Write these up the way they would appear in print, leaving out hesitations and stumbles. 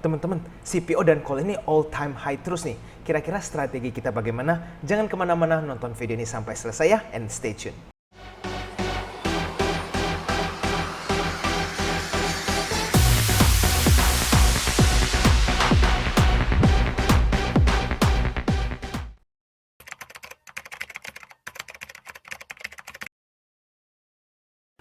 Teman-teman, CPO dan call ini all time high terus nih. Kira-kira strategi kita bagaimana? Jangan kemana-mana, nonton video ini sampai selesai ya, and stay tune.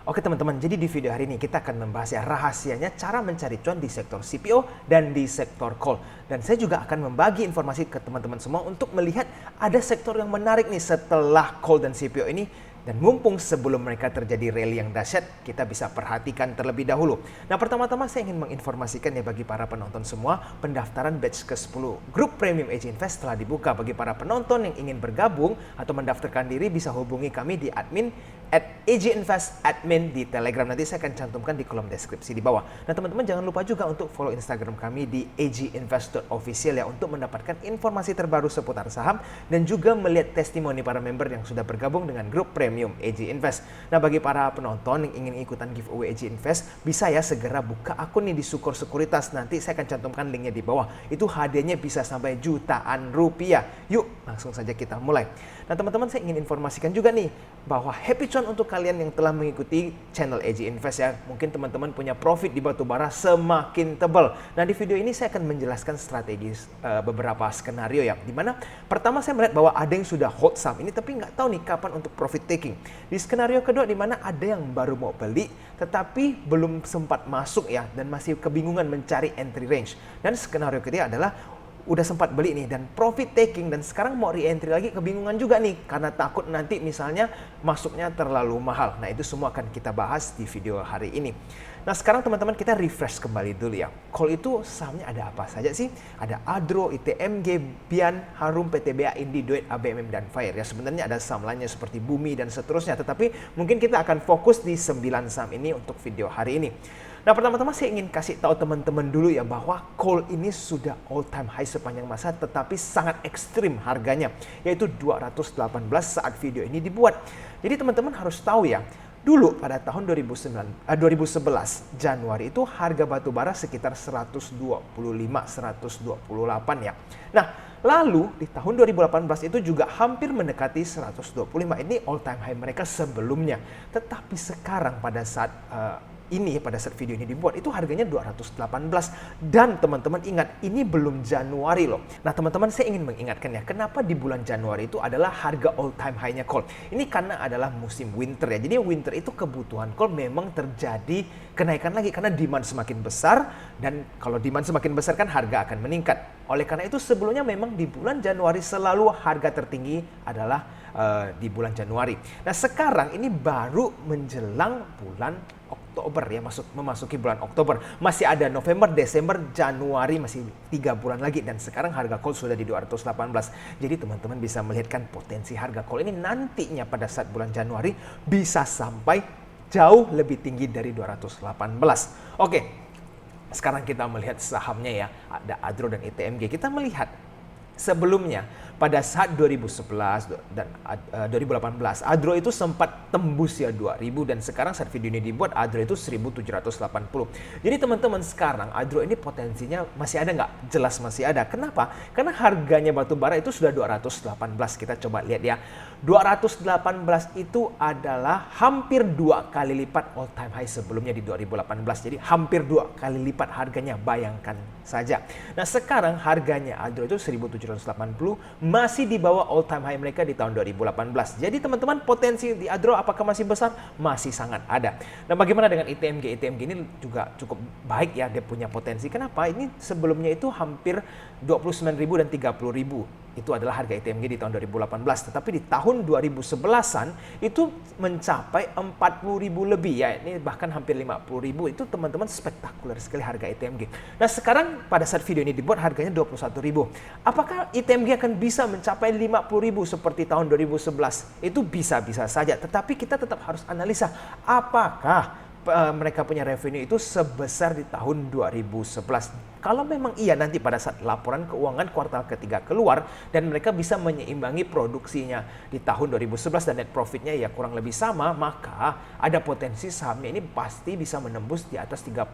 Oke teman-teman, jadi di video hari ini kita akan membahas ya rahasianya cara mencari cuan di sektor CPO dan di sektor call. Dan saya juga akan membagi informasi ke teman-teman semua untuk melihat ada sektor yang menarik nih setelah call dan CPO ini. Dan mumpung sebelum mereka terjadi rally yang dahsyat, kita bisa perhatikan terlebih dahulu. Nah pertama-tama saya ingin menginformasikan ya bagi para penonton semua, pendaftaran batch ke-10 grup Premium AG Invest telah dibuka. Bagi para penonton yang ingin bergabung atau mendaftarkan diri bisa hubungi kami di admin @AGInvestAdmin di Telegram. Nanti saya akan cantumkan di kolom deskripsi di bawah. Nah teman-teman jangan lupa juga untuk follow Instagram kami di aginvest.official ya untuk mendapatkan informasi terbaru seputar saham dan juga melihat testimoni para member yang sudah bergabung dengan grup Premium AG Invest. Nah bagi para penonton yang ingin ikutan giveaway AG Invest bisa ya segera buka akun nih di Sukor Sekuritas. Nanti saya akan cantumkan linknya di bawah. Itu hadiahnya bisa sampai jutaan rupiah. Yuk langsung saja kita mulai. Nah teman-teman saya ingin informasikan juga nih bahwa happy cuan untuk kalian yang telah mengikuti channel AG Invest ya. Mungkin teman-teman punya profit di batubara semakin tebal. Nah di video ini saya akan menjelaskan strategi beberapa skenario ya. Dimana pertama saya melihat bahwa ada yang sudah hold saham ini tapi nggak tahu nih kapan untuk profit taking. Di skenario kedua dimana ada yang baru mau beli tetapi belum sempat masuk ya dan masih kebingungan mencari entry range. Dan skenario ketiga adalah udah sempat beli nih dan profit taking dan sekarang mau re-entry lagi kebingungan juga nih karena takut nanti misalnya masuknya terlalu mahal. Nah itu semua akan kita bahas di video hari ini. Nah sekarang teman-teman kita refresh kembali dulu ya. Call itu sahamnya ada apa saja sih? Ada Adro, ITMG, Bian, Harum, PTBA, Indi, Duit, ABMM, dan Fire. Ya sebenarnya ada saham lainnya seperti Bumi dan seterusnya. Tetapi mungkin kita akan fokus di 9 saham ini untuk video hari ini. Nah pertama-tama saya ingin kasih tahu teman-teman dulu ya bahwa call ini sudah all time high sepanjang masa tetapi sangat ekstrim harganya yaitu 218 saat video ini dibuat. Jadi teman-teman harus tahu ya, dulu pada tahun 2011 Januari itu harga batubara sekitar 125-128 ya. Nah lalu di tahun 2018 itu juga hampir mendekati 125, ini all time high mereka sebelumnya. Tetapi sekarang pada saat pada saat video ini dibuat itu harganya 218 dan teman-teman ingat ini belum Januari loh. Nah teman-teman saya ingin mengingatkan ya kenapa di bulan Januari itu adalah harga all time high-nya call. Ini karena adalah musim winter ya. Jadi winter itu kebutuhan call memang terjadi kenaikan lagi karena demand semakin besar dan kalau demand semakin besar kan harga akan meningkat. Oleh karena itu sebelumnya memang di bulan Januari selalu harga tertinggi adalah di bulan Januari. Nah sekarang ini baru menjelang bulan Oktober ya, memasuki bulan Oktober. Masih ada November, Desember, Januari, masih 3 bulan lagi dan sekarang harga call sudah di 218. Jadi teman-teman bisa melihatkan potensi harga call ini nantinya pada saat bulan Januari bisa sampai jauh lebih tinggi dari 218. Oke. Sekarang kita melihat sahamnya ya, ada Adro dan ITMG. Kita melihat sebelumnya pada saat 2011 dan 2018 Adro itu sempat tembus ya 2000 dan sekarang saat video ini dibuat Adro itu 1780. Jadi teman-teman sekarang Adro ini potensinya masih ada nggak? Jelas masih ada. Kenapa? Karena harganya batubara itu sudah 218. Kita coba lihat ya. 218 itu adalah hampir 2 kali lipat all time high sebelumnya di 2018. Jadi hampir 2 kali lipat harganya, bayangkan saja. Nah sekarang harganya Adro itu 1780 masih di bawah all time high mereka di tahun 2018. Jadi teman-teman potensi di Adro apakah masih besar? Masih sangat ada. Nah bagaimana dengan ITMG? ITMG ini juga cukup baik ya, dia punya potensi. Kenapa? Ini sebelumnya itu hampir 29.000 dan 30.000. Itu adalah harga ITMG di tahun 2018. Tetapi di tahun 2011-an itu mencapai 40.000 lebih ya. Ini bahkan hampir 50.000. Itu teman-teman spektakuler sekali harga ITMG. Nah sekarang pada saat video ini dibuat harganya 21.000. Apakah ITMG akan bisa mencapai 50.000 seperti tahun 2011? Itu bisa-bisa saja. Tetapi kita tetap harus analisa apakah mereka punya revenue itu sebesar di tahun 2011. Kalau memang iya nanti pada saat laporan keuangan kuartal ketiga keluar dan mereka bisa menyeimbangi produksinya di tahun 2011 dan net profitnya ya kurang lebih sama, maka ada potensi sahamnya ini pasti bisa menembus di atas 30.000.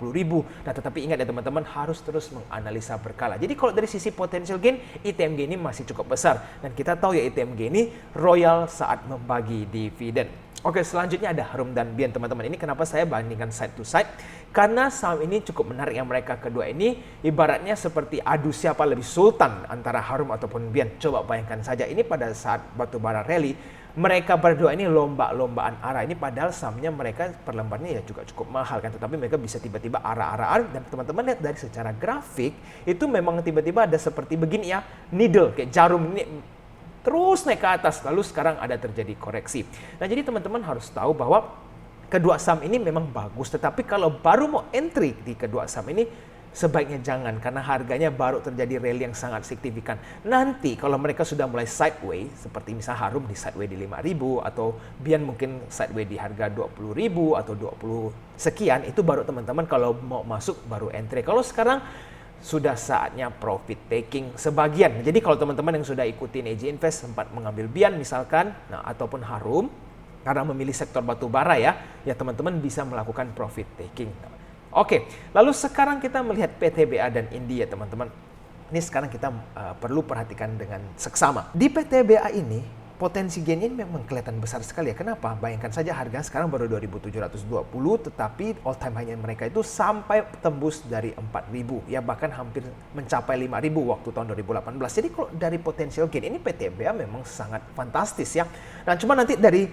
Nah, tetapi ingat ya teman-teman, harus terus menganalisa berkala. Jadi kalau dari sisi potential gain, ITMG ini masih cukup besar. Dan kita tahu ya ITMG ini royal saat membagi dividen. Oke, selanjutnya ada Harum dan Bian teman-teman. Ini kenapa saya bandingkan side to side? Karena saham ini cukup menarik yang mereka kedua ini ibaratnya seperti adu siapa lebih sultan antara Harum ataupun Bian. Coba bayangkan saja ini pada saat batubara rally, mereka berdua ini lomba-lombaan arah ini padahal sahamnya mereka per lembarnya ya juga cukup mahal kan, tetapi mereka bisa tiba-tiba arah-arah dan teman-teman lihat dari secara grafik itu memang tiba-tiba ada seperti begini ya, needle kayak jarum ini terus naik ke atas, lalu sekarang ada terjadi koreksi. Nah, jadi teman-teman harus tahu bahwa kedua saham ini memang bagus, tetapi kalau baru mau entry di kedua saham ini, sebaiknya jangan, karena harganya baru terjadi rally yang sangat signifikan. Nanti kalau mereka sudah mulai sideways, seperti misal Harum di sideways di 5.000, atau Bian mungkin sideways di harga 20.000 atau 20 sekian, itu baru teman-teman kalau mau masuk baru entry. Kalau sekarang sudah saatnya profit taking sebagian. Jadi kalau teman-teman yang sudah ikutin AJ Invest sempat mengambil Bian misalkan, nah ataupun Harum karena memilih sektor batubara ya teman-teman bisa melakukan profit taking. Oke, lalu sekarang kita melihat PTBA dan Indi ya teman-teman. Ini sekarang kita perlu perhatikan dengan seksama. Di PTBA ini potensi gain ini memang kelihatan besar sekali ya. Kenapa? Bayangkan saja harga sekarang baru 2.720, tetapi all time high-nya mereka itu sampai tembus dari 4.000 ya, bahkan hampir mencapai 5.000 waktu tahun 2018. Jadi kalau dari potensial gain ini PTBA memang sangat fantastis ya. Nah, cuma nanti dari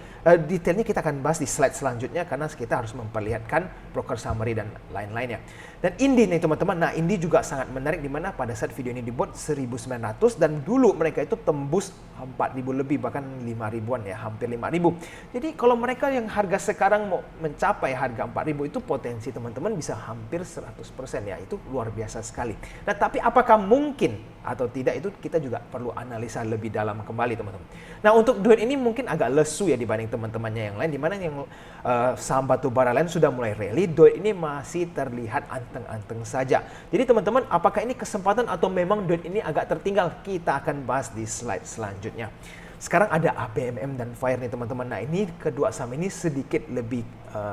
detailnya kita akan bahas di slide selanjutnya karena kita harus memperlihatkan broker summary dan lain-lainnya. Dan Indi nih teman-teman, nah Indi juga sangat menarik di mana pada saat video ini dibuat 1.900 dan dulu mereka itu tembus 4.000 lebih, bahkan 5.000-an ya, hampir 5.000. Jadi kalau mereka yang harga sekarang mau mencapai harga 4.000 itu potensi teman-teman bisa hampir 100% ya, itu luar biasa sekali. Nah tapi apakah mungkin atau tidak itu kita juga perlu analisa lebih dalam kembali teman-teman. Nah untuk duit ini mungkin agak lesu ya dibanding teman-temannya yang lain, dimana yang saham batubara lain sudah mulai rally, duit ini masih terlihat anteng-anteng saja. Jadi teman-teman, apakah ini kesempatan atau memang duit ini agak tertinggal? Kita akan bahas di slide selanjutnya. Sekarang ada ABMM dan Fire nih teman-teman. Nah ini kedua saham ini sedikit lebih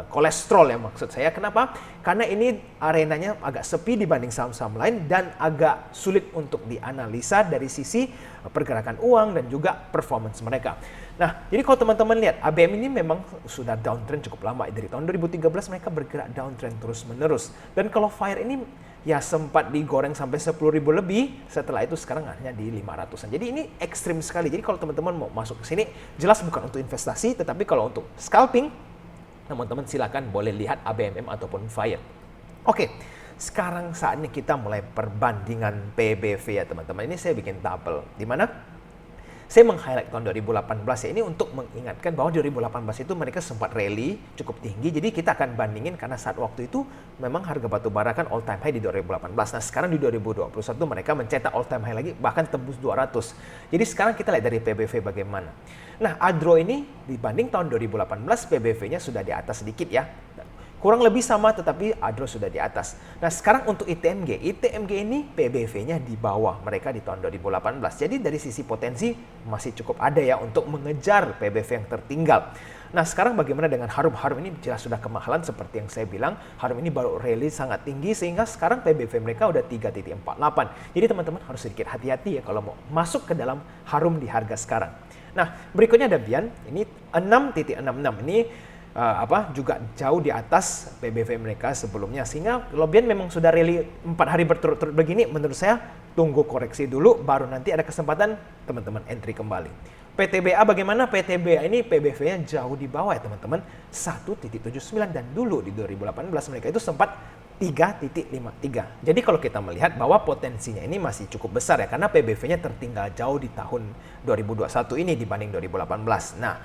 kolesterol ya maksud saya. Kenapa? Karena ini arenanya agak sepi dibanding saham-saham lain dan agak sulit untuk dianalisa dari sisi pergerakan uang dan juga performance mereka. Nah, jadi kalau teman-teman lihat, ABM ini memang sudah downtrend cukup lama. Dari tahun 2013 mereka bergerak downtrend terus-menerus. Dan kalau Fire ini ya sempat digoreng sampai 10.000 lebih, setelah itu sekarang hanya di 500-an. Jadi ini ekstrim sekali. Jadi kalau teman-teman mau masuk ke sini, jelas bukan untuk investasi, tetapi kalau untuk scalping, teman-teman silakan boleh lihat ABMM ataupun Fire. Oke, sekarang saatnya kita mulai perbandingan PBV ya teman-teman. Ini saya bikin tabel, di mana saya meng-highlight tahun 2018 ya, ini untuk mengingatkan bahwa 2018 itu mereka sempat rally cukup tinggi. Jadi kita akan bandingin karena saat waktu itu memang harga batubara kan all time high di 2018. Nah sekarang di 2021 mereka mencetak all time high lagi, bahkan tembus 200. Jadi sekarang kita lihat dari PBV bagaimana. Nah Adro ini dibanding tahun 2018 PBV-nya sudah di atas sedikit ya. Kurang lebih sama tetapi Adro sudah di atas. Nah sekarang untuk ITMG ini PBV-nya di bawah mereka di tahun 2018. Jadi dari sisi potensi masih cukup ada ya untuk mengejar PBV yang tertinggal. Nah sekarang bagaimana dengan Harum? Harum ini jelas sudah kemahalan seperti yang saya bilang. Harum ini baru rally sangat tinggi sehingga sekarang PBV mereka udah 3.48. Jadi teman-teman harus sedikit hati-hati ya kalau mau masuk ke dalam Harum di harga sekarang. Nah berikutnya ada Bian, ini 6.66. Ini juga jauh di atas PBV mereka sebelumnya, sehingga kalau Bian memang sudah rally 4 hari berturut-turut begini, menurut saya tunggu koreksi dulu baru nanti ada kesempatan teman-teman entry kembali. PTBA bagaimana? PTBA ini PBV-nya jauh di bawah ya teman-teman, 1.79 dan dulu di 2018 mereka itu sempat 3.53. Jadi kalau kita melihat bahwa potensinya ini masih cukup besar ya, karena PBV-nya tertinggal jauh di tahun 2021 ini dibanding 2018. Nah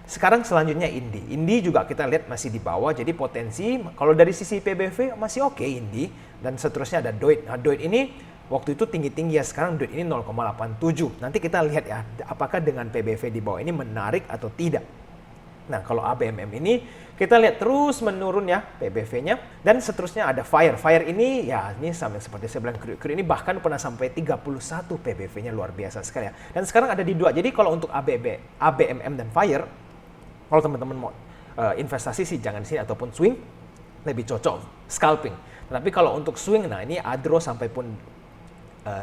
sekarang selanjutnya Indi juga kita lihat masih di bawah, jadi potensi kalau dari sisi PBV masih oke Indi, dan seterusnya ada Doit. Nah Doit ini waktu itu tinggi-tinggi ya, sekarang Doit ini 0,87. Nanti kita lihat ya apakah dengan PBV di bawah ini menarik atau tidak. Nah, kalau ABMM ini kita lihat terus menurun ya PBV-nya, dan seterusnya ada Fire. Fire ini ya ini sama seperti saya bilang, Crude ini bahkan pernah sampai 31 PBV-nya, luar biasa sekali ya. Dan sekarang ada di 2. Jadi kalau untuk ABMM dan Fire, kalau teman-teman mau investasi sih jangan di sini, ataupun swing lebih cocok scalping. Tapi kalau untuk swing, nah ini Adro sampai pun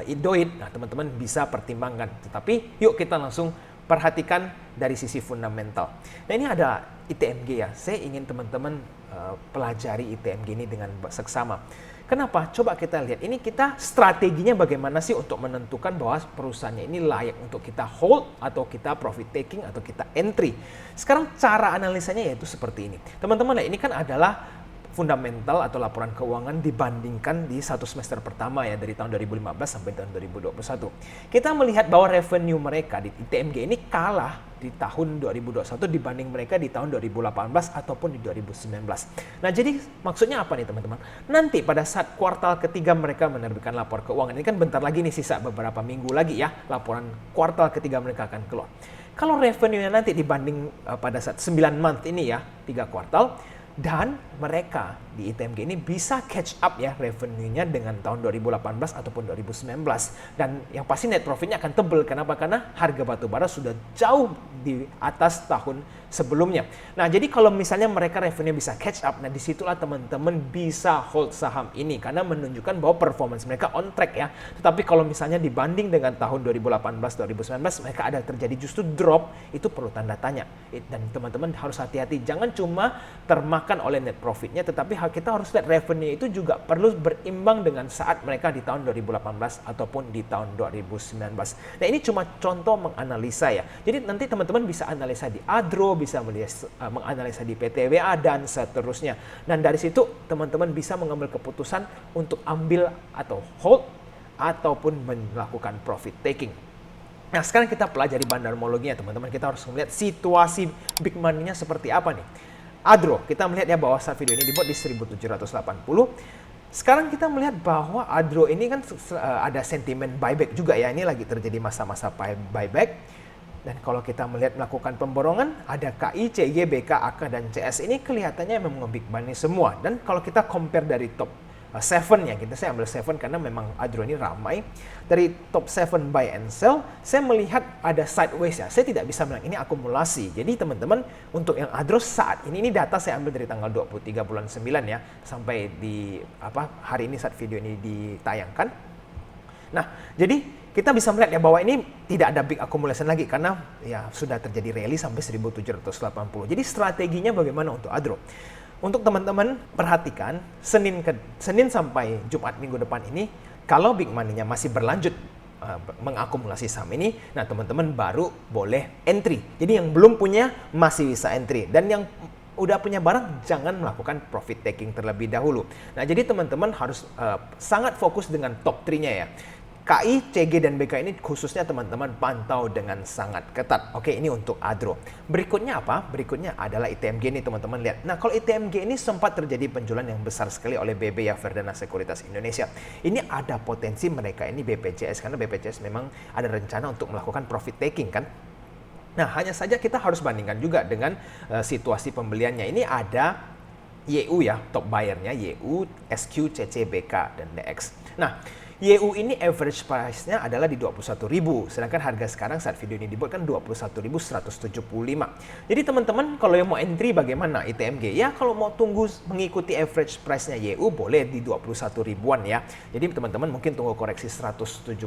Indoit, nah teman-teman bisa pertimbangkan. Tetapi yuk kita langsung perhatikan dari sisi fundamental. Nah ini ada ITMG ya, saya ingin teman-teman pelajari ITMG ini dengan seksama. Kenapa? Coba kita lihat, ini kita strateginya bagaimana sih untuk menentukan bahwa perusahaannya ini layak untuk kita hold, atau kita profit taking, atau kita entry. Sekarang cara analisanya yaitu seperti ini. Teman-teman, ini kan adalah fundamental atau laporan keuangan dibandingkan di satu semester pertama ya, dari tahun 2015 sampai tahun 2021. Kita melihat bahwa revenue mereka di ITMG ini kalah di tahun 2021 dibanding mereka di tahun 2018 ataupun di 2019. Nah, jadi maksudnya apa nih teman-teman? Nanti pada saat kuartal ketiga mereka menerbitkan laporan keuangan, ini kan bentar lagi nih, sisa beberapa minggu lagi ya, laporan kuartal ketiga mereka akan keluar. Kalau revenue-nya nanti dibanding pada saat 9 month ini ya, 3 kuartal, dan mereka di ITMG ini bisa catch up ya revenue-nya dengan tahun 2018 ataupun 2019. Dan yang pasti net profit-nya akan tebal. Kenapa? Karena harga batu bara sudah jauh di atas tahun sebelumnya. Nah, jadi kalau misalnya mereka revenue bisa catch up, nah disitulah teman-teman bisa hold saham ini, karena menunjukkan bahwa performance mereka on track ya. Tetapi kalau misalnya dibanding dengan tahun 2018-2019 mereka ada terjadi justru drop, itu perlu tanda tanya. Dan teman-teman harus hati-hati, jangan cuma termakan oleh net profit-nya, tetapi kita harus lihat revenue itu juga perlu berimbang dengan saat mereka di tahun 2018 ataupun di tahun 2019. Nah, ini cuma contoh menganalisa ya. Jadi nanti teman-teman bisa analisa di Adro, bisa menganalisa di PTWA dan seterusnya. Dan dari situ teman-teman bisa mengambil keputusan untuk ambil atau hold ataupun melakukan profit taking. Nah, sekarang kita pelajari bandarmologinya teman-teman. Kita harus melihat situasi big money-nya seperti apa nih. Adro, kita melihat ya bahwa saat video ini dibuat di 1780. Sekarang kita melihat bahwa Adro ini kan ada sentimen buyback juga ya. Ini lagi terjadi masa-masa buyback. Dan kalau kita melihat melakukan pemborongan, ada KI, CG, BK, AK, dan CS ini kelihatannya memang big money semua. Dan kalau kita compare dari top 7 ya, saya ambil 7 karena memang Adro ini ramai. Dari top 7 buy and sell, saya melihat ada sideways ya. Saya tidak bisa bilang ini akumulasi. Jadi teman-teman, untuk yang Adro saat ini data saya ambil dari tanggal 23 bulan 9 ya, sampai di hari ini saat video ini ditayangkan. Nah, jadi kita bisa melihat ya bahwa ini tidak ada big accumulation lagi karena ya sudah terjadi rally sampai 1780. Jadi strateginya bagaimana untuk Adro? Untuk teman-teman perhatikan Senin sampai Jumat minggu depan ini, kalau big money-nya masih berlanjut mengakumulasi saham ini, nah teman-teman baru boleh entry. Jadi yang belum punya masih bisa entry, dan yang udah punya barang jangan melakukan profit taking terlebih dahulu. Nah, jadi teman-teman harus sangat fokus dengan top 3-nya ya. KI, CG, dan BK ini khususnya teman-teman pantau dengan sangat ketat. Oke, ini untuk Adro. Berikutnya apa? Berikutnya adalah ITMG ini teman-teman lihat. Nah, kalau ITMG ini sempat terjadi penjualan yang besar sekali oleh BB ya, Verdana Sekuritas Indonesia. Ini ada potensi mereka ini BPJS, karena BPJS memang ada rencana untuk melakukan profit taking kan. Nah, hanya saja kita harus bandingkan juga dengan situasi pembeliannya. Ini ada YU ya, top buyer-nya YU, SQ, CC, BK, dan DX. Nah, YU ini average price-nya adalah di 21.000, sedangkan harga sekarang saat video ini dibuat kan 21.175. Jadi teman-teman kalau yang mau entry bagaimana ITMG? Ya kalau mau tunggu mengikuti average price-nya YU boleh di 21 ribuan ya. Jadi teman-teman mungkin tunggu koreksi 175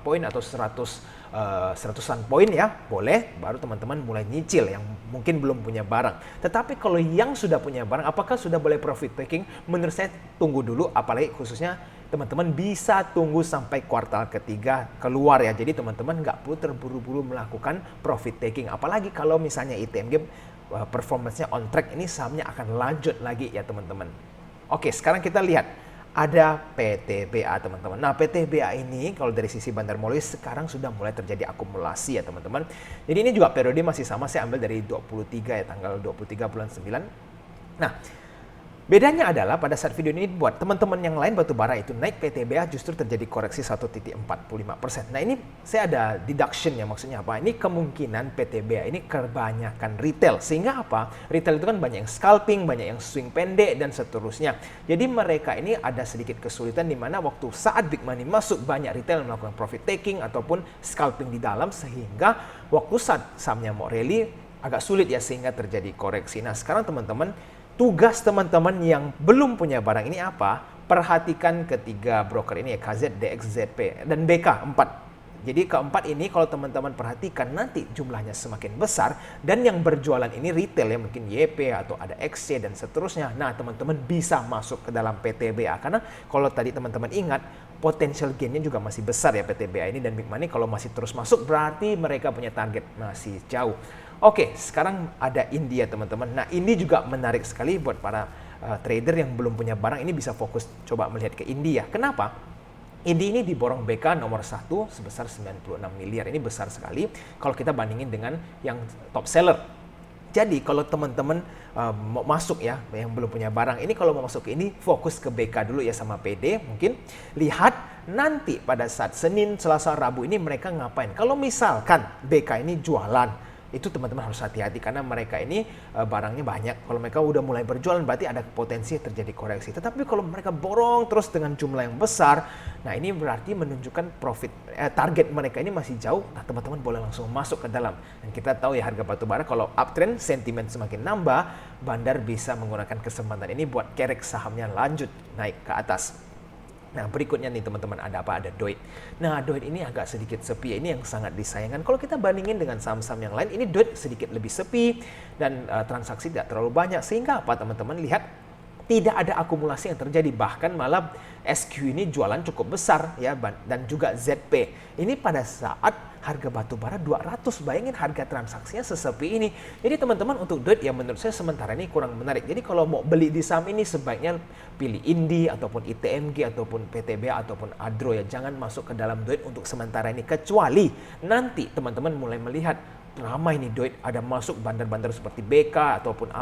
poin atau 100-an poin ya, boleh, baru teman-teman mulai nyicil yang mungkin belum punya barang. Tetapi kalau yang sudah punya barang, apakah sudah boleh profit taking? Menurut saya tunggu dulu, apalagi khususnya teman-teman bisa tunggu sampai kuartal ketiga keluar ya. Jadi teman-teman nggak perlu terburu-buru melakukan profit taking. Apalagi kalau misalnya ITMG performance-nya on track, ini sahamnya akan lanjut lagi ya teman-teman. Oke, sekarang kita lihat ada PTBA teman-teman. Nah, PTBA ini kalau dari sisi bandarmologi sekarang sudah mulai terjadi akumulasi ya teman-teman. Jadi ini juga periode masih sama, saya ambil dari 23 ya, tanggal 23 bulan 9. Nah, Bedanya adalah pada saat video ini buat teman-teman yang lain batubara itu naik, PTBA justru terjadi koreksi 1.45%. Nah ini saya ada deduction ya, maksudnya apa? Ini kemungkinan PTBA ini kebanyakan retail. Sehingga apa? Retail itu kan banyak yang scalping, banyak yang swing pendek dan seterusnya. Jadi mereka ini ada sedikit kesulitan di mana waktu saat big money masuk banyak retail melakukan profit taking ataupun scalping di dalam, sehingga waktu saat sahamnya mau rally agak sulit ya, sehingga terjadi koreksi. Nah sekarang teman-teman, tugas teman-teman yang belum punya barang ini apa? Perhatikan ketiga broker ini ya, KZ, DX, ZP, dan BK 4. Jadi keempat ini kalau teman-teman perhatikan nanti jumlahnya semakin besar dan yang berjualan ini retail ya, mungkin YP atau ada XC dan seterusnya. Nah teman-teman bisa masuk ke dalam PTBA karena kalau tadi teman-teman ingat potential gainnya juga masih besar ya PTBA ini, dan big money kalau masih terus masuk berarti mereka punya target masih jauh. Oke, sekarang ada India teman-teman. Nah ini juga menarik sekali buat para trader yang belum punya barang, ini bisa fokus coba melihat ke India. Kenapa? India ini diborong BK nomor 1 sebesar 96 miliar. Ini besar sekali kalau kita bandingin dengan yang top seller. Jadi kalau teman-teman mau masuk ya, yang belum punya barang, ini kalau mau masuk ke ini fokus ke BK dulu ya sama PD mungkin. Lihat nanti pada saat Senin, Selasa, Rabu ini mereka ngapain. Kalau misalkan BK ini jualan, itu teman-teman harus hati-hati karena mereka ini barangnya banyak. Kalau mereka udah mulai berjualan berarti ada potensi terjadi koreksi. Tetapi kalau mereka borong terus dengan jumlah yang besar, nah ini berarti menunjukkan profit target mereka ini masih jauh. Nah teman-teman boleh langsung masuk ke dalam. Dan kita tahu ya harga batubara kalau uptrend, sentimen semakin nambah, bandar bisa menggunakan kesempatan ini buat kerek sahamnya lanjut naik ke atas. Nah berikutnya nih teman-teman ada apa? Ada Doit. Nah Doit ini agak sedikit sepi, ini yang sangat disayangkan. Kalau kita bandingin dengan saham-saham yang lain, ini Doit sedikit lebih sepi dan transaksi tidak terlalu banyak. Sehingga apa teman-teman lihat? Tidak ada akumulasi yang terjadi, bahkan malah SQ ini jualan cukup besar ya, dan juga ZP. Ini pada saat harga batubara 200, bayangin harga transaksinya sesepi ini. Jadi teman-teman untuk Doit ya menurut saya sementara ini kurang menarik. Jadi kalau mau beli di saham ini sebaiknya pilih Indi ataupun ITMG ataupun PTB ataupun Adro ya. Jangan masuk ke dalam Doit untuk sementara ini, kecuali nanti teman-teman mulai melihat ramai nih Doit, ada masuk bandar-bandar seperti BK ataupun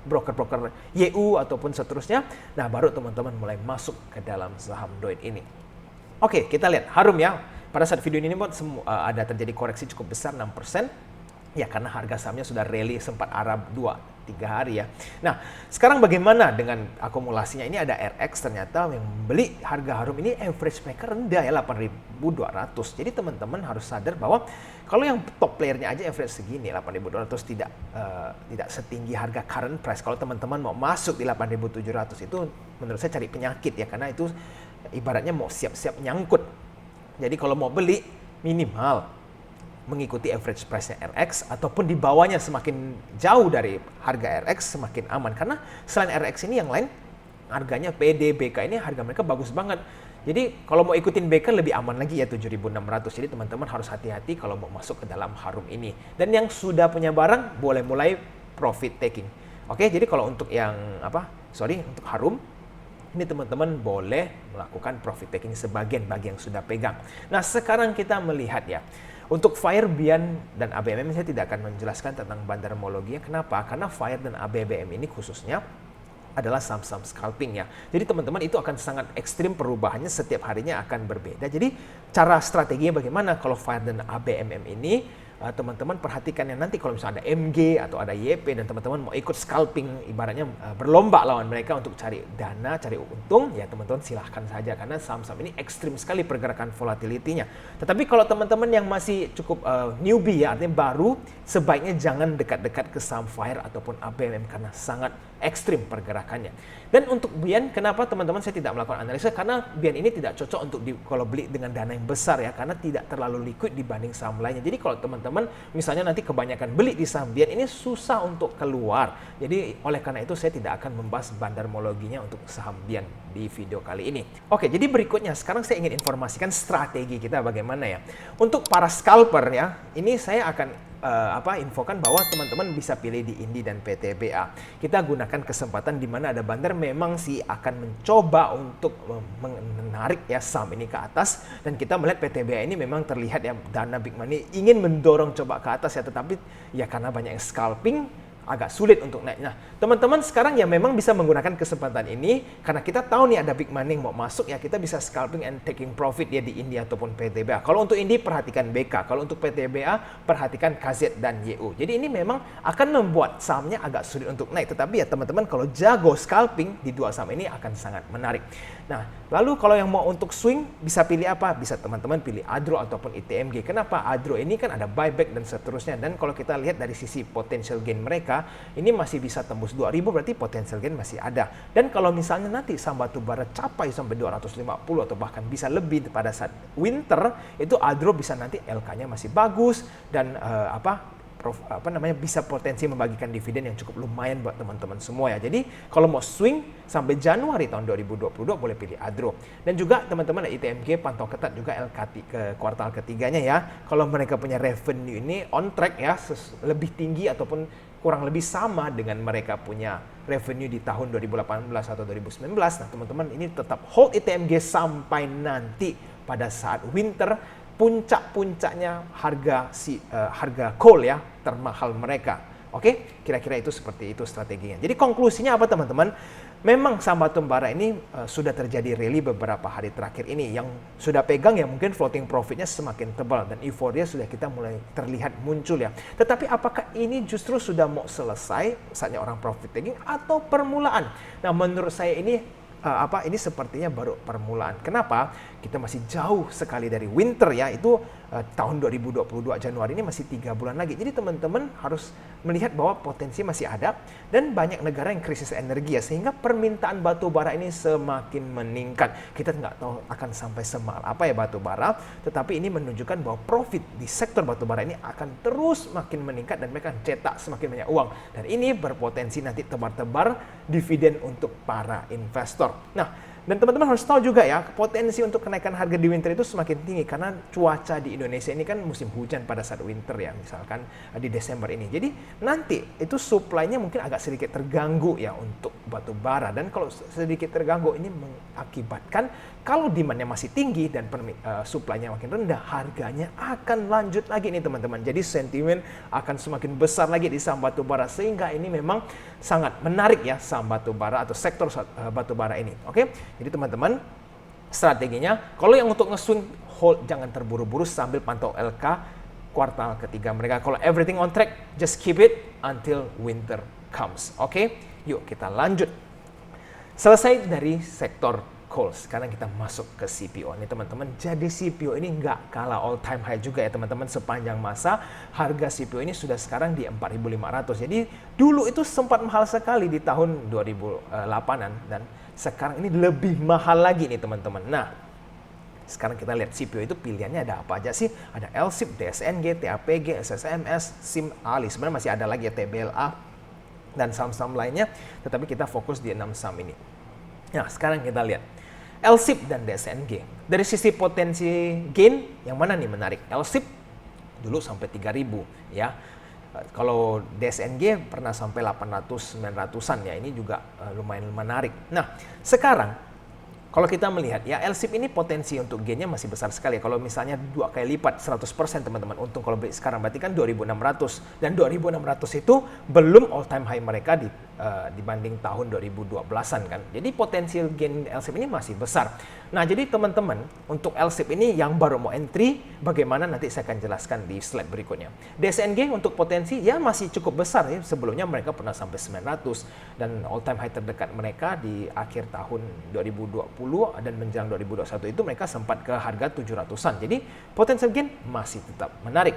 broker-broker YU ataupun seterusnya. Nah baru teman-teman mulai masuk ke dalam saham Doit ini. Oke, kita lihat Harum ya. Pada saat video ini ada terjadi koreksi cukup besar 6%. Ya karena harga sahamnya sudah rally sempat Arab 2-3 hari ya. Nah sekarang bagaimana dengan akumulasinya? Ini ada RX, ternyata yang beli harga Harum ini average mereka rendah ya 8.200. Jadi teman-teman harus sadar bahwa kalau yang top playernya aja average segini 8.200 tidak setinggi harga current price. Kalau teman-teman mau masuk di 8.700 itu menurut saya cari penyakit ya, karena itu ibaratnya mau siap-siap nyangkut. Jadi kalau mau beli minimal mengikuti average price-nya RX ataupun di bawahnya, semakin jauh dari harga RX semakin aman. Karena selain RX ini yang lain harganya PD, BK ini harga mereka bagus banget. Jadi kalau mau ikutin BK lebih aman lagi ya 7.600. Jadi teman-teman harus hati-hati kalau mau masuk ke dalam Harum ini. Dan yang sudah punya barang boleh mulai profit taking. Oke, jadi kalau untuk yang untuk Harum ini teman-teman boleh melakukan profit taking sebagian bagi yang sudah pegang. Nah sekarang kita melihat ya, untuk Fire, Bian, dan ABBM saya tidak akan menjelaskan tentang bandarmologinya. Kenapa? Karena Fire dan ABBM ini khususnya adalah saham-saham scalping ya. Jadi teman-teman itu akan sangat ekstrim perubahannya, setiap harinya akan berbeda. Jadi cara strateginya bagaimana kalau Fire dan ABMM ini? Teman-teman perhatikan yang nanti kalau misalnya ada MG atau ada YP dan teman-teman mau ikut scalping, ibaratnya berlomba lawan mereka untuk cari dana, cari untung, ya teman-teman silahkan saja karena saham-saham ini ekstrim sekali pergerakan volatility-nya. Tetapi kalau teman-teman yang masih cukup newbie ya, artinya baru, sebaiknya jangan dekat-dekat ke saham Fire ataupun ABMM karena sangat ekstrim pergerakannya. Dan untuk Bian, kenapa teman-teman saya tidak melakukan analisa? Karena Bian ini tidak cocok untuk kalau beli dengan dana yang besar ya, karena tidak terlalu liquid dibanding saham lainnya. Jadi kalau teman-teman misalnya nanti kebanyakan beli di saham Bian, ini susah untuk keluar. Jadi oleh karena itu saya tidak akan membahas bandarmologinya untuk saham Bian di video kali ini. Oke, jadi berikutnya sekarang saya ingin informasikan strategi kita bagaimana ya. Untuk para scalper ya, ini saya akan infokan bahwa teman-teman bisa pilih di Indi dan PTBA. Kita gunakan kesempatan di mana ada bandar memang sih akan mencoba untuk menarik ya saham ini ke atas, dan kita melihat PTBA ini memang terlihat ya dana big money ingin mendorong coba ke atas ya, tetapi ya karena banyak yang scalping agak sulit untuk naik. Nah, teman-teman sekarang ya memang bisa menggunakan kesempatan ini karena kita tahu nih ada big money yang mau masuk ya, kita bisa scalping and taking profit ya di India ataupun PTBA. Kalau untuk Indi perhatikan BK, kalau untuk PTBA perhatikan KZ dan YU. Jadi ini memang akan membuat sahamnya agak sulit untuk naik, tetapi ya teman-teman kalau jago scalping di dua saham ini akan sangat menarik. Nah, lalu kalau yang mau untuk swing bisa pilih apa? Bisa teman-teman pilih ADRO ataupun ITMG. Kenapa? ADRO ini kan ada buyback dan seterusnya, dan kalau kita lihat dari sisi potential gain mereka, ini masih bisa tembus 2000, berarti potential gain masih ada. Dan kalau misalnya nanti saham batubara capai sampai 250 atau bahkan bisa lebih pada saat winter, itu ADRO bisa nanti LK-nya masih bagus dan bisa potensi membagikan dividen yang cukup lumayan buat teman-teman semua ya. Jadi kalau mau swing sampai Januari tahun 2022 boleh pilih ADRO. Dan juga teman-teman ITMG pantau ketat juga LK ke kuartal ketiganya ya. Kalau mereka punya revenue ini on track ya, lebih tinggi ataupun kurang lebih sama dengan mereka punya revenue di tahun 2018 atau 2019. Nah teman-teman ini tetap hold ITMG sampai nanti pada saat winter, puncak-puncaknya harga coal ya termahal mereka. Oke, kira-kira itu seperti itu strateginya. Jadi konklusinya apa teman-teman? Memang saham batubara ini sudah terjadi rally beberapa hari terakhir ini. Yang sudah pegang ya mungkin floating profitnya semakin tebal dan euforia sudah kita mulai terlihat muncul ya. Tetapi apakah ini justru sudah mau selesai saatnya orang profit taking atau permulaan? Nah menurut saya ini ini sepertinya baru permulaan. Kenapa? Kita masih jauh sekali dari winter ya. Itu tahun 2022 Januari ini masih 3 bulan lagi. Jadi teman-teman harus melihat bahwa potensi masih ada dan banyak negara yang krisis energi ya, sehingga permintaan batu bara ini semakin meningkat. Kita nggak tahu akan sampai semahal apa ya batu bara, tetapi ini menunjukkan bahwa profit di sektor batu bara ini akan terus makin meningkat dan mereka cetak semakin banyak uang. Dan ini berpotensi nanti tebar-tebar dividen untuk para investor. Nah, dan teman-teman harus tahu juga ya, potensi untuk kenaikan harga di winter itu semakin tinggi karena cuaca di Indonesia ini kan musim hujan pada saat winter ya, misalkan di Desember ini. Jadi nanti itu supply-nya mungkin agak sedikit terganggu ya untuk batu bara, dan kalau sedikit terganggu ini mengakibatkan kalau demand-nya masih tinggi dan supply-nya makin rendah, harganya akan lanjut lagi nih teman-teman. Jadi sentimen akan semakin besar lagi di saham batu bara, sehingga ini memang sangat menarik ya saham batu bara atau sektor batu bara ini. Oke? Jadi teman-teman, strateginya kalau yang untuk nge-swing hold, jangan terburu-buru sambil pantau LK kuartal ketiga mereka. Kalau everything on track, just keep it until winter comes. Oke? Yuk kita lanjut. Selesai dari sektor coal, sekarang kita masuk ke CPO. Ini teman-teman, jadi CPO ini nggak kalah all time high juga ya teman-teman. Sepanjang masa harga CPO ini sudah sekarang di 4.500. Jadi dulu itu sempat mahal sekali di tahun 2008-an dan sekarang ini lebih mahal lagi nih teman-teman. Nah, sekarang kita lihat CPO itu pilihannya ada apa aja sih? Ada LSIP, DSNG, TAPG, SSMS, SIM, ALI. Sebenarnya masih ada lagi ya TBLA dan saham-saham lainnya, tetapi kita fokus di 6 saham ini. Nah, sekarang kita lihat LSIP dan DSNG. Dari sisi potensi gain, yang mana nih menarik? LSIP dulu sampai 3.000 ya. Kalau DSNG pernah sampai 800-900an ya, ini juga lumayan menarik. Nah, sekarang kalau kita melihat ya, LSIP ini potensi untuk gainnya masih besar sekali. Kalau misalnya 2 kali lipat 100% teman-teman, untung kalau sekarang berarti kan 2.600. Dan 2.600 itu belum all time high mereka dibanding tahun 2012-an kan. Jadi potensial gain LSIP ini masih besar. Nah, jadi teman-teman, untuk LSIP ini yang baru mau entry, bagaimana nanti saya akan jelaskan di slide berikutnya. DSNG untuk potensi ya masih cukup besar ya. Sebelumnya mereka pernah sampai 900 dan all time high terdekat mereka di akhir tahun 2020 dan menjelang 2021 itu mereka sempat ke harga 700-an. Jadi potensial gain masih tetap menarik.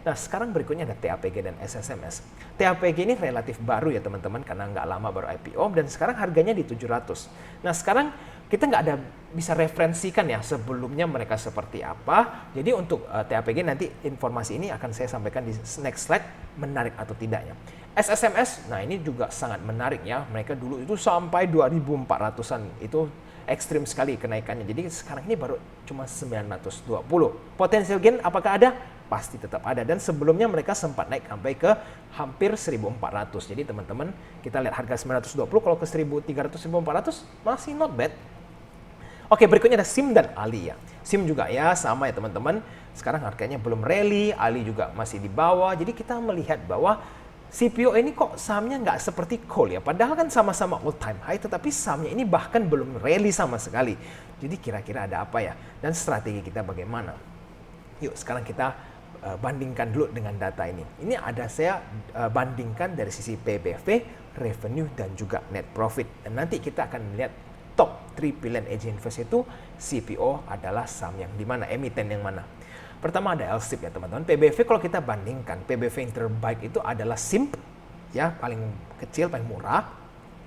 Nah, sekarang berikutnya ada TAPG dan SSMS. TAPG ini relatif baru ya teman-teman, karena nggak lama baru IPO dan sekarang harganya di 700. Nah, sekarang kita nggak ada bisa referensikan ya sebelumnya mereka seperti apa. Jadi untuk TAPG nanti informasi ini akan saya sampaikan di next slide, menarik atau tidaknya. SSMS, nah ini juga sangat menarik ya. Mereka dulu itu sampai 2.400-an, itu ekstrim sekali kenaikannya. Jadi sekarang ini baru cuma 920. Potensial gain apakah ada? Pasti tetap ada, dan sebelumnya mereka sempat naik sampai ke hampir 1.400. Jadi teman-teman, kita lihat harga 920, kalau ke 1.300, 1.400 masih not bad. Oke, berikutnya ada SIM dan ALI ya. SIM juga ya sama ya teman-teman. Sekarang harganya belum rally, ALI juga masih di bawah. Jadi kita melihat bahwa CPO ini kok sahamnya nggak seperti coal ya, padahal kan sama-sama all time high, tetapi sahamnya ini bahkan belum rally sama sekali. Jadi kira-kira ada apa ya? Dan strategi kita bagaimana? Yuk sekarang kita bandingkan dulu dengan data ini. Ini ada saya bandingkan dari sisi PBV, revenue, dan juga net profit. Dan nanti kita akan melihat top 3 pilihan AJ Invest itu CPO adalah saham yang di mana, emiten yang mana. Pertama ada LSIP ya teman-teman. PBV kalau kita bandingkan, PBV yang terbaik itu adalah SIMP ya, paling kecil, paling murah,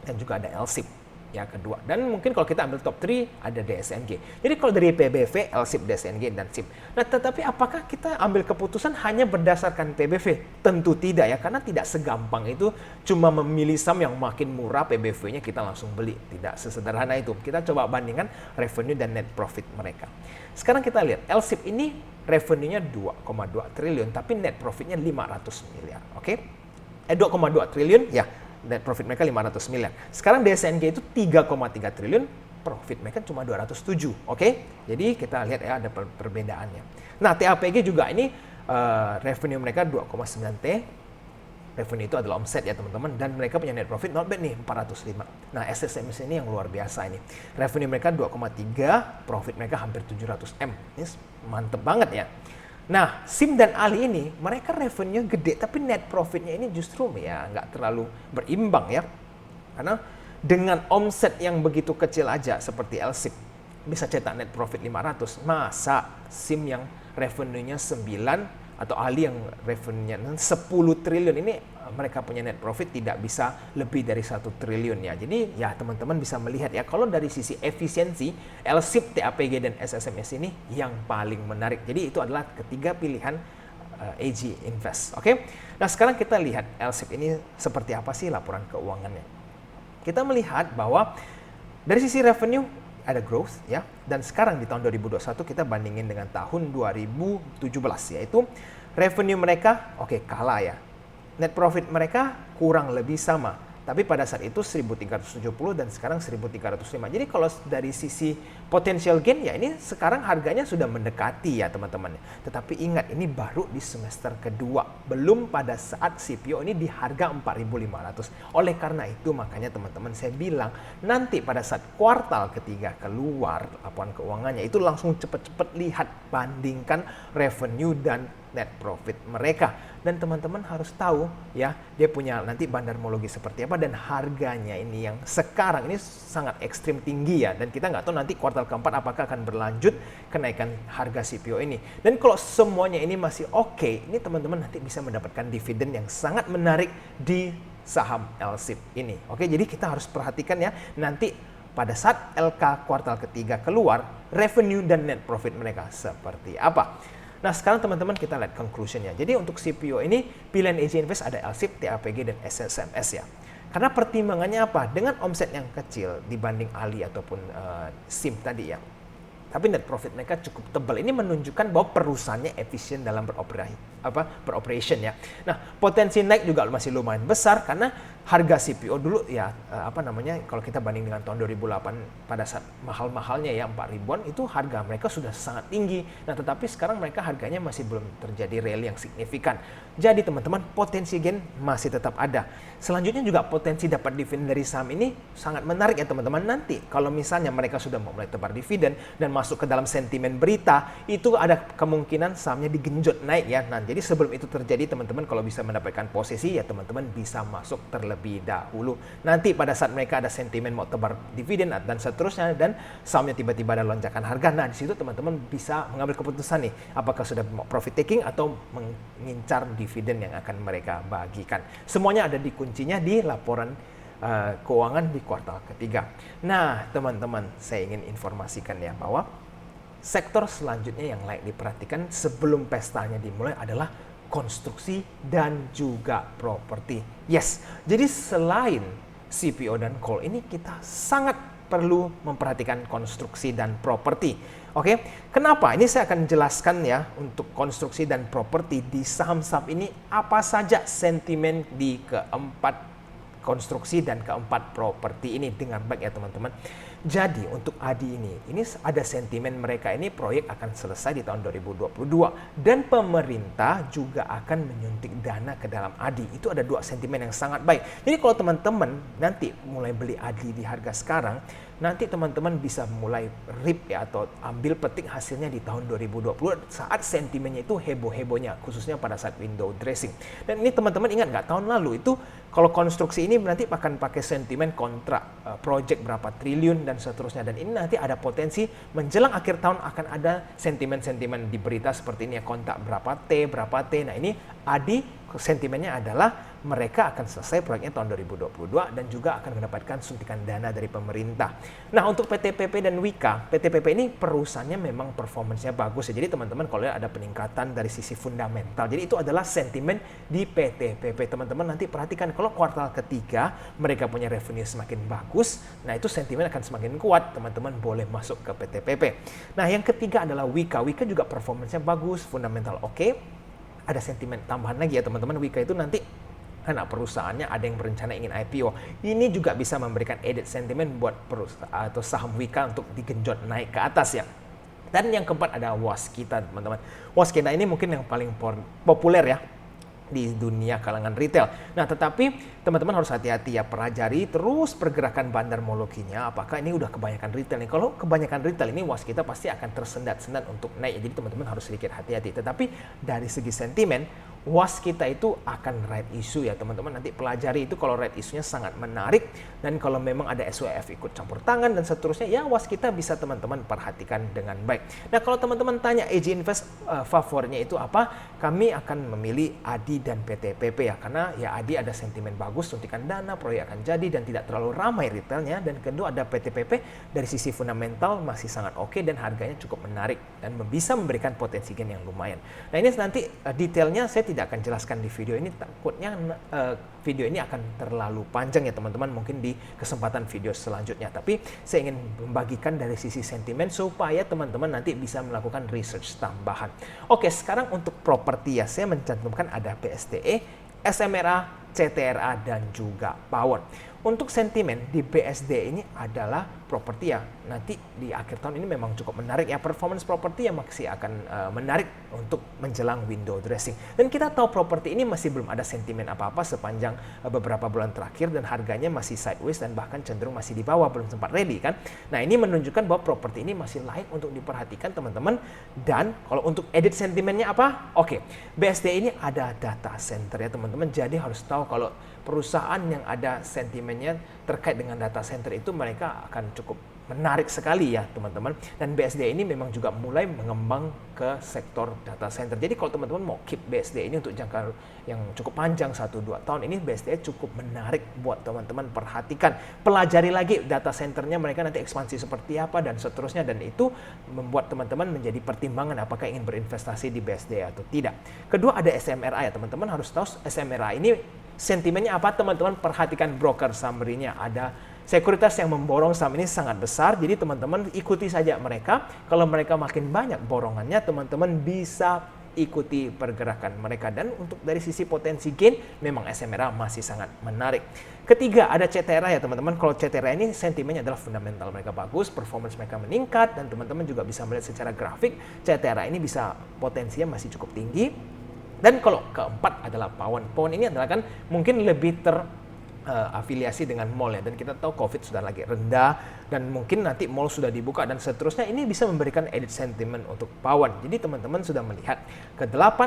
dan juga ada LSIP ya kedua. Dan mungkin kalau kita ambil top 3 ada DSNG. Jadi kalau dari PBV, LSIP, DSNG, dan SIP. Nah tetapi apakah kita ambil keputusan hanya berdasarkan PBV? Tentu tidak ya, karena tidak segampang itu cuma memilih saham yang makin murah PBV-nya kita langsung beli. Tidak sesederhana itu. Kita coba bandingkan revenue dan net profit mereka. Sekarang kita lihat LSIP ini revenue-nya 2,2 triliun tapi net profit-nya 500 miliar. Oke? 2,2 triliun ya. Net profit mereka 500 miliar. Sekarang DSNG itu 3,3 triliun, profit mereka cuma 207. Oke? Jadi kita lihat ya ada perbedaannya. Nah, TAPG juga ini revenue mereka 2,9 T. Revenue itu adalah omset ya teman-teman, dan mereka punya net profit not bad nih 405. Nah, SSMS ini yang luar biasa ini. Revenue mereka 2,3, profit mereka hampir 700 M. Ini mantep banget ya. Nah, SIM dan Ali ini, mereka revenue gede, tapi net profitnya ini justru ya nggak terlalu berimbang ya. Karena dengan omset yang begitu kecil aja seperti LSIP, bisa cetak net profit 500. Masa SIM yang revenue-nya 9, atau Ali yang revenue-nya 10 triliun ini, mereka punya net profit tidak bisa lebih dari 1 triliun ya. Jadi ya teman-teman bisa melihat ya, kalau dari sisi efisiensi, LSIP, TAPG, dan SSMS ini yang paling menarik. Jadi itu adalah ketiga pilihan AJ Invest. Oke? Nah sekarang kita lihat LSIP ini seperti apa sih laporan keuangannya. Kita melihat bahwa dari sisi revenue ada growth ya, dan sekarang di tahun 2021 kita bandingin dengan tahun 2017, yaitu revenue mereka kalah ya. Net profit mereka kurang lebih sama, tapi pada saat itu 1.370 dan sekarang 1.305. Jadi kalau dari sisi potential gain ya, ini sekarang harganya sudah mendekati ya teman-teman. Tetapi ingat, ini baru di semester kedua, belum pada saat CPO ini di harga 4.500. Oleh karena itu makanya teman-teman saya bilang nanti pada saat kuartal ketiga keluar laporan keuangannya, itu langsung cepet-cepet lihat, bandingkan revenue dan net profit mereka. Dan teman-teman harus tahu ya, dia punya nanti bandarmologi seperti apa, dan harganya ini yang sekarang ini sangat ekstrim tinggi ya, dan kita nggak tahu nanti kuartal keempat apakah akan berlanjut kenaikan harga CPO ini. Dan kalau semuanya ini masih oke, ini teman-teman nanti bisa mendapatkan dividen yang sangat menarik di saham LSIP ini. Oke, jadi kita harus perhatikan ya, nanti pada saat LK kuartal ketiga keluar, revenue dan net profit mereka seperti apa. Nah sekarang teman-teman kita lihat conclusionnya. Jadi untuk CPO ini pilihan AJ Invest ada LSIP, TAPG, dan SSMS ya. Karena pertimbangannya apa? Dengan omset yang kecil dibanding Ali ataupun SIM tadi ya, tapi net profit mereka cukup tebal. Ini menunjukkan bahwa perusahaannya efisien dalam beroperation ya. Nah, potensi naik juga masih lumayan besar karena harga CPO dulu ya kalau kita banding dengan tahun 2008 pada saat mahal-mahalnya ya 4 ribuan, itu harga mereka sudah sangat tinggi. Nah, tetapi sekarang mereka harganya masih belum terjadi rally yang signifikan. Jadi teman-teman, potensi gain masih tetap ada. Selanjutnya juga potensi dapat dividen dari saham ini sangat menarik ya teman-teman. Nanti kalau misalnya mereka sudah mulai tebar dividen dan masuk ke dalam sentimen berita, itu ada kemungkinan sahamnya digenjot naik ya. Nah, jadi sebelum itu terjadi teman-teman kalau bisa mendapatkan posisi ya teman-teman bisa masuk terlebih dahulu. Nanti pada saat mereka ada sentimen mau tebar dividen dan seterusnya, dan sahamnya tiba-tiba ada lonjakan harga, nah di situ teman-teman bisa mengambil keputusan nih, apakah sudah mau profit taking atau mengincar dividen yang akan mereka bagikan. Semuanya ada di kuncinya di laporan keuangan di kuartal ketiga. Nah teman-teman, saya ingin informasikan ya bahwa sektor selanjutnya yang layak diperhatikan sebelum pestanya dimulai adalah konstruksi dan juga properti. Yes, jadi selain CPO dan coal ini kita sangat perlu memperhatikan konstruksi dan properti. Oke, kenapa? Ini saya akan jelaskan ya untuk konstruksi dan properti di saham-saham ini apa saja sentimen di keempat konstruksi dan keempat properti ini dengan baik ya teman-teman. Jadi untuk ADI ini ada sentimen mereka ini proyek akan selesai di tahun 2022 dan pemerintah juga akan menyuntik dana ke dalam ADI. Itu ada dua sentimen yang sangat baik. Jadi kalau teman-teman nanti mulai beli ADI di harga sekarang, nanti teman-teman bisa mulai reap ya atau ambil petik hasilnya di tahun 2020 saat sentimennya itu heboh-hebohnya, khususnya pada saat window dressing. Dan ini teman-teman ingat nggak, tahun lalu itu kalau konstruksi ini nanti akan pakai sentimen kontrak, project berapa triliun dan seterusnya. Dan ini nanti ada potensi menjelang akhir tahun akan ada sentimen-sentimen di berita seperti ini ya, kontrak berapa T, berapa T. Nah ini ADI sentimennya adalah mereka akan selesai proyeknya tahun 2022 dan juga akan mendapatkan suntikan dana dari pemerintah. Nah untuk PT-PP dan Wika, PT-PP ini perusahaannya memang performance-nya bagus ya. Jadi teman-teman kalau lihat ada peningkatan dari sisi fundamental. Jadi itu adalah sentimen di PT-PP. Teman-teman nanti perhatikan kalau kuartal ketiga mereka punya revenue semakin bagus, nah itu sentimen akan semakin kuat. Teman-teman boleh masuk ke PT-PP. Nah yang ketiga adalah Wika. Wika juga performance-nya bagus, fundamental oke. Ada sentimen tambahan lagi ya teman-teman, Wika itu nanti anak perusahaannya ada yang berencana ingin IPO. Ini juga bisa memberikan added sentimen buat perusahaan atau saham Wika untuk digenjot naik ke atas ya. Dan yang keempat ada Waskita teman-teman. Waskita ini mungkin yang paling populer ya di dunia kalangan retail. Nah, tetapi teman-teman harus hati-hati ya, pelajari terus pergerakan bandar molokinya. Apakah ini udah kebanyakan retail nih? Kalau kebanyakan retail ini Waskita pasti akan tersendat-sendat untuk naik. Jadi teman-teman harus sedikit hati-hati. Tetapi dari segi sentimen, Waskita itu akan right issue ya teman-teman. Nanti pelajari itu kalau right issue-nya sangat menarik. Dan kalau memang ada SWF ikut campur tangan dan seterusnya, ya Waskita bisa teman-teman perhatikan dengan baik. Nah, kalau teman-teman tanya AJ Invest favoritnya itu apa? Kami akan memilih ADI dan PT-PP ya. Karena ya ADI ada sentimen bagus, suntikan dana, proyek akan jadi dan tidak terlalu ramai retailnya. Dan kedua ada PT-PP dari sisi fundamental masih sangat oke dan harganya cukup menarik dan bisa memberikan potensi gain yang lumayan. Nah, ini nanti detailnya saya tidak akan jelaskan di video ini, takutnya video ini akan terlalu panjang ya teman-teman, mungkin di kesempatan video selanjutnya. Tapi saya ingin membagikan dari sisi sentimen supaya teman-teman nanti bisa melakukan research tambahan. Oke, sekarang untuk properti ya, saya mencantumkan ada BSDE, SMRA, CTRA dan juga Power. Untuk sentimen di BSD ini adalah properti ya, nanti di akhir tahun ini memang cukup menarik ya, performance properti yang masih akan menarik untuk menjelang window dressing. Dan kita tahu properti ini masih belum ada sentimen apa-apa sepanjang beberapa bulan terakhir dan harganya masih sideways dan bahkan cenderung masih di bawah, belum sempat ready kan. Nah ini menunjukkan bahwa properti ini masih layak untuk diperhatikan teman-teman. Dan kalau untuk edit sentimennya apa? Oke, BSD ini ada data center ya teman-teman, jadi harus tahu kalau perusahaan yang ada sentimennya terkait dengan data center itu mereka akan cukup menarik sekali ya teman-teman. Dan BSD ini memang juga mulai mengembang ke sektor data center. Jadi kalau teman-teman mau keep BSD ini untuk jangka yang cukup panjang 1-2 tahun ini, BSD cukup menarik buat teman-teman perhatikan. Pelajari lagi data centernya mereka nanti ekspansi seperti apa dan seterusnya, dan itu membuat teman-teman menjadi pertimbangan apakah ingin berinvestasi di BSD atau tidak. Kedua ada SMRA ya teman-teman, harus tahu SMRA ini sentimennya apa teman-teman. Perhatikan broker summary-nya, ada sekuritas yang memborong saham ini sangat besar, jadi teman-teman ikuti saja mereka. Kalau mereka makin banyak borongannya, teman-teman bisa ikuti pergerakan mereka. Dan untuk dari sisi potensi gain, memang SMRA masih sangat menarik. Ketiga ada CTRA ya teman-teman. Kalau CTRA ini sentimennya adalah fundamental mereka bagus, performance mereka meningkat, dan teman-teman juga bisa melihat secara grafik CTRA ini bisa potensinya masih cukup tinggi. Dan kalau keempat adalah Pawon. Pawon ini adalah kan mungkin lebih afiliasi dengan mall ya, dan kita tahu COVID sudah lagi rendah dan mungkin nanti mall sudah dibuka dan seterusnya. Ini bisa memberikan edit sentiment untuk Pawon. Jadi teman-teman sudah melihat ke-8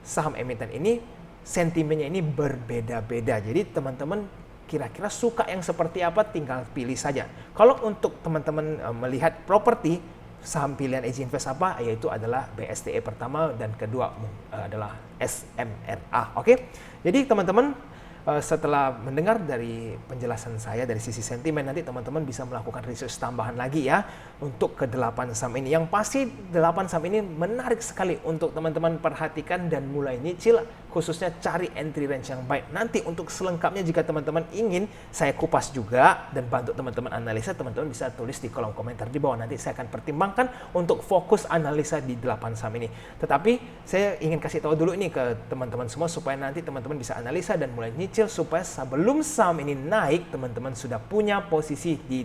saham emiten ini sentimennya ini berbeda-beda. Jadi teman-teman kira-kira suka yang seperti apa, tinggal pilih saja. Kalau untuk teman-teman melihat properti, saham pilihan AJ Invest apa, yaitu adalah BSDE pertama dan kedua adalah SMRA. Oke, jadi teman-teman setelah mendengar dari penjelasan saya dari sisi sentimen, nanti teman-teman bisa melakukan research tambahan lagi ya untuk ke-8 saham ini. Yang pasti 8 saham ini menarik sekali untuk teman-teman perhatikan dan mulai nyicil, khususnya cari entry range yang baik. Nanti untuk selengkapnya jika teman-teman ingin saya kupas juga dan bantu teman-teman analisa, teman-teman bisa tulis di kolom komentar di bawah. Nanti saya akan pertimbangkan untuk fokus analisa di 8 saham ini. Tetapi saya ingin kasih tahu dulu ini ke teman-teman semua supaya nanti teman-teman bisa analisa dan mulai nyicil, supaya sebelum saham ini naik teman-teman sudah punya posisi di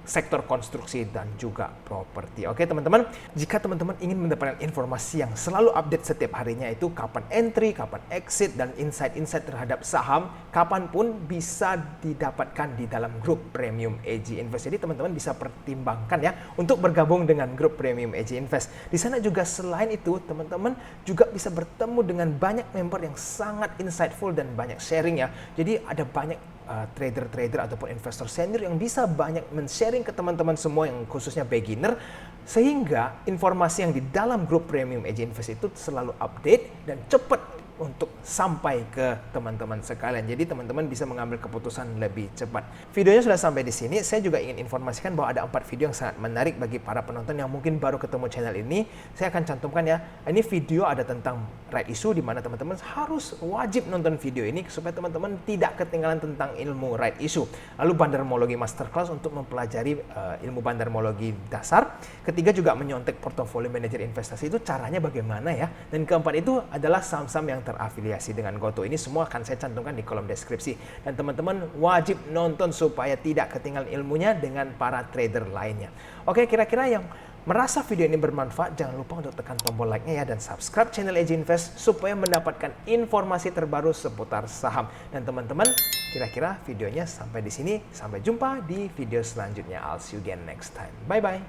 sektor konstruksi dan juga properti. Oke teman-teman, jika teman-teman ingin mendapatkan informasi yang selalu update setiap harinya, itu kapan entry, kapan exit, dan insight-insight terhadap saham, kapanpun bisa didapatkan di dalam grup Premium AG Invest. Jadi teman-teman bisa pertimbangkan ya untuk bergabung dengan grup Premium AG Invest. Di sana juga selain itu teman-teman juga bisa bertemu dengan banyak member yang sangat insightful dan banyak sharing ya. Jadi ada banyak trader-trader ataupun investor senior yang bisa banyak men-sharing ke teman-teman semua yang khususnya beginner, sehingga informasi yang di dalam grup Premium AG Invest itu selalu update dan cepat untuk sampai ke teman-teman sekalian. Jadi teman-teman bisa mengambil keputusan lebih cepat. Videonya sudah sampai di sini. Saya juga ingin informasikan bahwa ada 4 video yang sangat menarik bagi para penonton yang mungkin baru ketemu channel ini. Saya akan cantumkan ya. Ini video ada tentang right issue, di mana teman-teman harus wajib nonton video ini supaya teman-teman tidak ketinggalan tentang ilmu right issue. Lalu bandarmologi masterclass untuk mempelajari ilmu bandarmologi dasar. Ketiga juga menyontek portofolio manajer investasi, itu caranya bagaimana ya. Dan keempat itu adalah saham-saham yang terafiliasi dengan GoTo. Ini semua akan saya cantumkan di kolom deskripsi. Dan teman-teman wajib nonton supaya tidak ketinggalan ilmunya dengan para trader lainnya. Oke, kira-kira yang merasa video ini bermanfaat, jangan lupa untuk tekan tombol like-nya ya, dan subscribe channel AG Invest supaya mendapatkan informasi terbaru seputar saham. Dan teman-teman, kira-kira videonya sampai di sini. Sampai jumpa di video selanjutnya. I'll see you again next time. Bye-bye.